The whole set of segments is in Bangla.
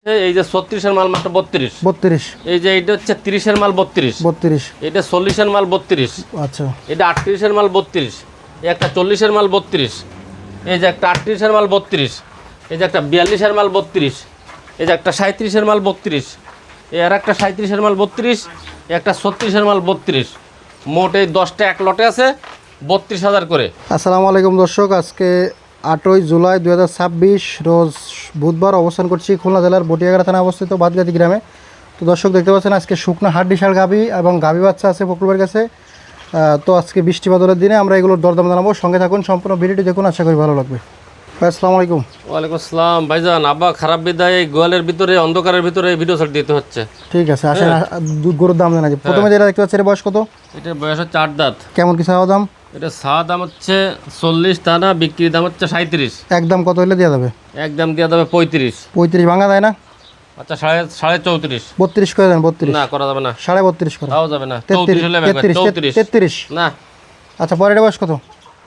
এই যে 36 এর মাল মাত্র 32 32। এই যে এটা হচ্ছে 30 এর মাল 32 32। এটা 40 এর মাল 32। আচ্ছা, এটা 38 এর মাল 32। এই একটা 40 এর মাল 32। এই যে একটা 38 এর মাল 32। এই যে একটা 42 এর মাল 32। এই যে একটা 37 এর মাল 32। এই আর একটা 37 এর মাল 32। একটা 36 এর মাল 32। মোট এই 10টা এক লটে আছে 32,000 করে। আসসালামু আলাইকুম দর্শক, আজকে 8ই জুলাই 2026 রোজ বুধবার অবস্থান করছি খুলনা জেলার বটিয়াগাড়া থানা অবস্থিত বাদগাতি গ্রামে। তো দর্শক দেখতে পাচ্ছেন আজকে শুকনো হাড্ডিশাল গাভী এবং গাভী বাচ্চা আছে ফকরুলের কাছে। তো আজকে বৃষ্টি বাদলের দিনে আমরা এগুলোর দরদাম জানাবো, সঙ্গে থাকুন, সম্পূর্ণ ভিডিওটি দেখুন, আশা করি ভালো লাগবে। ভাই আসসালামু আলাইকুম। ওয়ালাইকুম আসসালাম ভাইজান। আব্বা খারাপ বিদায় গোয়ালের ভিতরে অন্ধকারের ভিতরে ভিডিও ছাড় দিতে হচ্ছে। ঠিক আছে, আসেন গরুর দাম জানাই। প্রথমে যেটা দেখতে পাচ্ছি এর বয়স কত? এটার বয়স হচ্ছে 8 দাঁত। কেমন কি চাওয়া দাম? এটা সাদা দাম হচ্ছে 40, তা না বিক্রির দাম হচ্ছে 37। একদম কত হলে দেওয়া যাবে? একদম দেওয়া যাবে 35। 35 ভাঙা যায় না? আচ্ছা, সাড়ে 34। 32 করে দেন। 32 না করা যাবে না, 32.5 করে। তাও যাবে না। 34 হলে ব্যাপার, 34 33 না। আচ্ছা, পরের বয়স কত?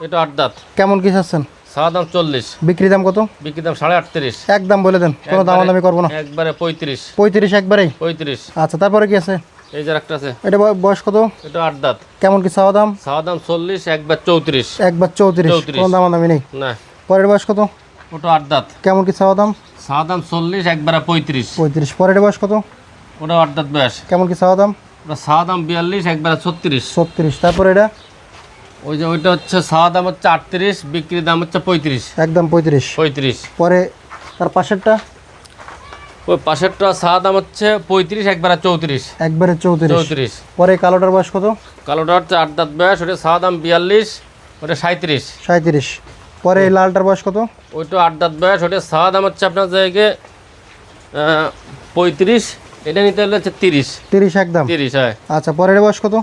এটা 8 দাঁত। কেমন কি চাচ্ছেন? সাদা দাম 40। বিক্রি দাম কত? বিক্রির দাম 38.5। একদম বলে দেন, কোনো দামাদামি করবো না। একবারে 35। 35 একবারেই? 35। আচ্ছা, তারপরে কি আছে? এই যে একটা আছে, এটা বয়স কত? এটা 8 দাঁত। কেমন কি চাওয়া দাম? সাদা দাম 40, একবার 34। একবার 34, কোনো দামাদামি নেই। না। পরের বয়স কত? ওটা 8 দাঁত। কেমন কি চাওয়া দাম? সাদা দাম 40, একবারে 35। 35। পরের বয়স কত? ওটা 8 দাঁত বয়স। কেমন কি চাওয়া দাম? ওটা সাদা দাম 42, একবারে 36। 36। তারপরে এটা? ওই যে ওইটা হচ্ছে সাদা দাম হচ্ছে 38, বিক্রির দাম হচ্ছে 35। একদম 35। 35। পরে তার পাশেরটা? ওই পাশেরটা সাদা দাম হচ্ছে 35, একবারে 34। একবারে 34। 34। পরে কালোটার বয়স কত? কালোটা হচ্ছে 8 দাঁত বয়স, ওটা সাদা দাম 42, ওটা 37। 37। পরে এই লালটার বয়স কত? ওইটা 8 দাঁত বয়স, ওটা সাদা দাম হচ্ছে আপনার জায়গায় 35। এটা নিতে হলে হচ্ছে 30। 30 একদম? 30, হ্যাঁ। আচ্ছা, পরের বয়স কত?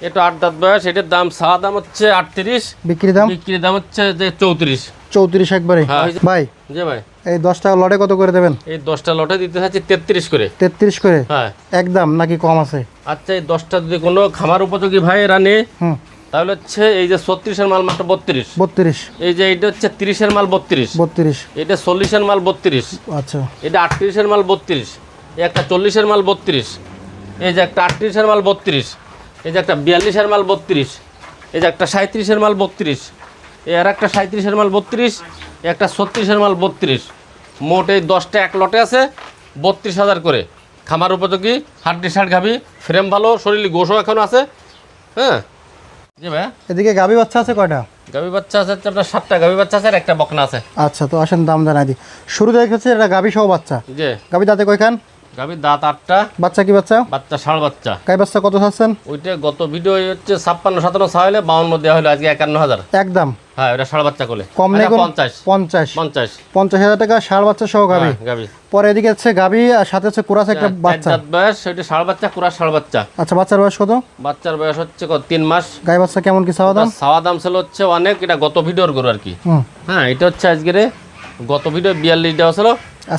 এটা 8 দাঁত বয়স, এটার দাম সাদা দাম হচ্ছে 38, বিক্রি দাম? বিক্রির দাম হচ্ছে যে 34। 34 একবারে? হ্যাঁ। ভাই জি ভাই, এই 10 টাকা লটে কত করে দেবেন? এই 10টা লটে দিতে চাচ্ছি 33 করে। 33 করে? হ্যাঁ। একদম নাকি কম আছে? আচ্ছা, এই 10টা যদি কোনো খামার উপযোগী ভাই এরা নেয় হুম। তাহলে হচ্ছে এই যে 36 এর মাল মাত্র 32। 32। এই যে এটা হচ্ছে 30 এর মাল 32। 32। এটা 40 এর মাল 32। আচ্ছা, এটা 38 এর মাল 32। এই একটা 40 এর মাল 32। এই যে একটা 38 এর মাল 32। এই যে একটা 42 এর মাল 32। এই যে একটা 37 এর মাল 32। এই আর একটা 37 এর মাল 32। একটা 36 এর মাল 32। মোট এই 10টা এক লটে আছে 32,000 করে। খামার উপযোগী, হাড্ডি শার্ট গাভী, ফ্রেম ভালো, শরীরে গোশও এখন আছে। হ্যাঁ জি ভাই। এদিকে গাভী বাচ্চা আছে কয়টা? গাভী বাচ্চা আছে হচ্ছে আপনার 7টা গাভী বাচ্চা আছে আর একটা বকনা আছে। আচ্ছা, তো আসেন দাম জানাই দিই। শুরু দেখেছে এটা গাভী সহ বাচ্চা। জি। গাভী দাঁতে কয়খান? গাভীর দাঁত 8টা। বাচ্চা কি বাচ্চা? বাচ্চা ষাঁড় বাচ্চা। গাই বাচ্চা কত চাচ্ছেন? ওইটা গত ভিডিও হচ্ছে 56-57 চা হলে 52 দেওয়া হলো, আজকে 51,000। একদম? হ্যাঁ, ওটা ষাঁড় বাচ্চা কোলে। কম নেই? 50 50 50 50,000 টাকা ষাঁড় বাচ্চা সহ গাভী। গাভী। পরে এদিকে হচ্ছে গাভী আর সাথে হচ্ছে কুরাস একটা বাচ্চা। 4 দাঁত বয়স, ওইটা ষাঁড় বাচ্চা, কুড়া ষাঁড় বাচ্চা। আচ্ছা, বাচ্চার বয়স কত? বাচ্চার বয়স হচ্ছে 3 মাস। গাই বাচ্চা কেমন কি চাওয়া দাম? চাওয়া দাম ছিল হচ্ছে অনেক, এটা গত ভিডিওর গরু আর কি। হুম। হ্যাঁ, এটা হচ্ছে আজকের গত ভিডিও 42 দেওয়া ছিল,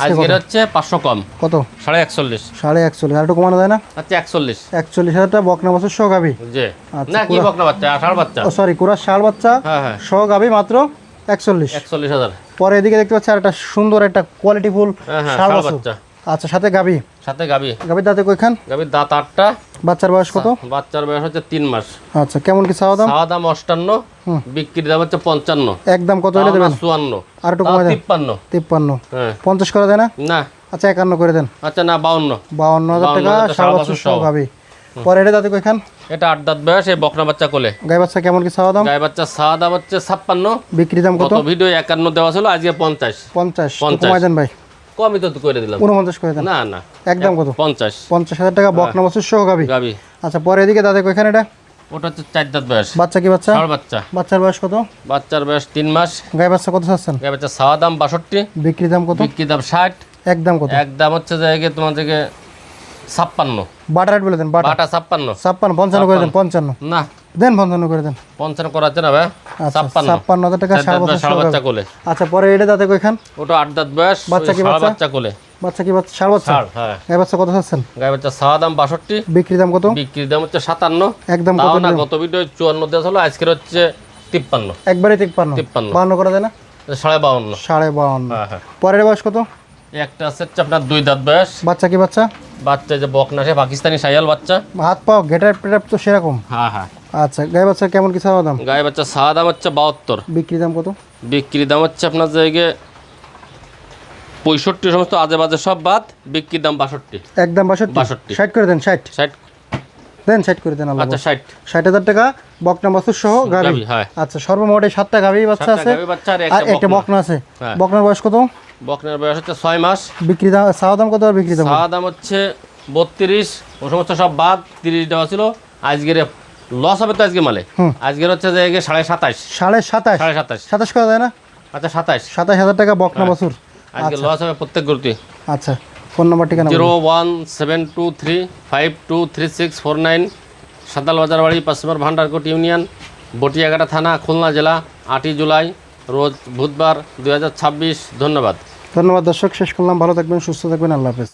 আজকের হচ্ছে 500 কম। কত? 41.5। 41.5। আর একটু কমানো যায় না? আচ্ছা, 41। 41,000 টাকা বকনা বছর সহ গাভী। জি। আচ্ছা, না, কি বকনা বাচ্চা, ষাঁড় বাচ্চা। ও সরি, কুরাস ষাঁড় বাচ্চা হ্যাঁ হ্যাঁ, সহ গাভী মাত্র 41। 41,000। পরে এদিকে দেখতে পাচ্ছি আর একটা সুন্দর একটা কোয়ালিটিফুল হ্যাঁ হ্যাঁ, ষাঁড় ষাঁড় বাছুর। বাচ্চা। আচ্ছা, সাথে গাভী। সাথে গাভী। গাভীর দাঁতে কয়খান? গাভীর দাঁত 8টা। বাচ্চার বয়স কত? বাচ্চার বয়স হচ্ছে 3 মাস। আচ্ছা, কেমন কি চাওয়া দাম? চাওয়া দাম 58, বিক্রির দাম হচ্ছে 55। একদম কত হলে দেবেন? 54। আর একটু কমাই দেন। 53। 53। হ্যাঁ। 50 করে দেয় না? না। আচ্ছা, 51 করে দেন। আচ্ছা, না 52। 52,000 টাকা 52,000 ষাঁড় বাছুর সহ গাভী। পরে এটা দাঁতে কয়খান? এটা 8 দাঁত বয়স, এই বকনা বাচ্চা কোলে। গাই বাচ্চা কেমন কি চাওয়া দাম? গায়ে বাচ্চা চাওয়া দাম হচ্ছে 56। বিক্রি দাম কত? গত ভিডিও 51 দেওয়া ছিল, আজকে 50। 50। তো 50 কমাই দেন ভাই। কমই তো করে দিলাম। 49 করে দেন। না না, একদম কত? 50। 50,000 টাকা বকনা বছর সহ গাভী। গাভী। আচ্ছা, পরে এদিকে দাঁতে কয়খান এটা? ওটা হচ্ছে 4 দাঁত বয়স। বাচ্চা কি বাচ্চা? ষাঁড় বাচ্চা। বাচ্চার বয়স কত? বাচ্চার বয়স 3 মাস। গাই বাচ্চা কত চাচ্ছেন? গায়ে বাচ্চা চাওয়া দাম 62, বিক্রি দাম কত? বিক্রি দাম 60। একদম কত? একদম হচ্ছে জায়গায় তোমার থেকে 56। বাটা রেট বলে দেন। বাটা বাটা 56। 56। 55 করে দেন। 55 না, দেন। 55 করে দেন। 55 করা যাচ্ছে না ভাই। আচ্ছা, 56। 56,000 টাকা ষাঁড় বাছুর সহ ষাঁড় গাভী। বাচ্চা কোলে। আচ্ছা, পরে এটা দাঁতে কয়খান? ওটা 8 দাঁত বয়স, বাচ্চা কি ষাঁড় বাচ্চা? বাচ্চা কোলে। বাচ্চা কি বাচ্চা? ষাঁড় বাচ্চা। ষাঁড়, হ্যাঁ। গাই বাচ্চা কত চাচ্ছেন? গায়ে বাচ্চা চাওয়া দাম 62, বিক্রি দাম কত? বিক্রির দাম হচ্ছে 57। একদম তাও কত না, দিলেন? গত ভিডিও 54 দেওয়া ছিল, আজকের হচ্ছে 53। একবারে 53। 53। 52 করা যায় না? 52.5। 52.5। হ্যাঁ হ্যাঁ। পরের বয়স কত? একটা আছে হচ্ছে আপনার 2 দাঁত বয়স। বাচ্চা কি বাচ্চা? বাচ্চা যে বকনাসে পাকিস্তানি শাহিয়াল বাচ্চা। হাত পাও গেটার পেটার তো সেরকম। হ্যাঁ হ্যাঁ। আচ্ছা গায়ে বাচ্চা কেমন কি চাওয়া দাম? গায়ে বাচ্চা সাদা দাম হচ্ছে 72। বিক্রি দাম কত? বিক্রি দাম হচ্ছে আপনার জায়গায় 65, সমস্ত আজে বাজে সব বাদ। বিক্রির দাম 62। একদম 62। 62। 60 করে দেন, 60 60। দেন, 60 করে দেন। আল্লাহ আচ্ছা 60। 60,000 টাকা বকনা বাছুর সহ গাভী। গাভী, হ্যাঁ। আচ্ছা সর্বমোট 7টা গাভী বাচ্চা 7টা আছে গাভী বাচ্চা আর আর একটা একটা বকনা। বকনা আছে। হ্যাঁ। বকনার বয়স কত? বকনার বয়স হচ্ছে 6 মাস। বিক্রি দাম চাওয়া দাম কত আর বিক্রি দাম কত? সাদা দাম হচ্ছে 32। ও সমস্ত সব বাদ 30 দেওয়া ছিল। আজকের লস হবে তো আজকে মালে। আজকের হচ্ছে যে 27.5। 27.5 27 করা যায় না? আচ্ছা 27। 27,000 টাকা বকনা বাছুর। আজকে লস হবে প্রত্যেক গরুতে। আচ্ছা ফোন নাম্বার ঠিকানা বলুন। 01723523649, সাদাল বাজার বাড়ি, পাঁচমার ভান্ডারকোট ইউনিয়ন, বটিয়াঘাটা থানা, খুলনা জেলা। 8ই জুলাই রোজ বুধবার 2026। ধন্যবাদ। ধন্যবাদ দর্শক, শেষ করলাম। ভালো থাকবেন, সুস্থ থাকবেন, আল্লাহ হাফেজ।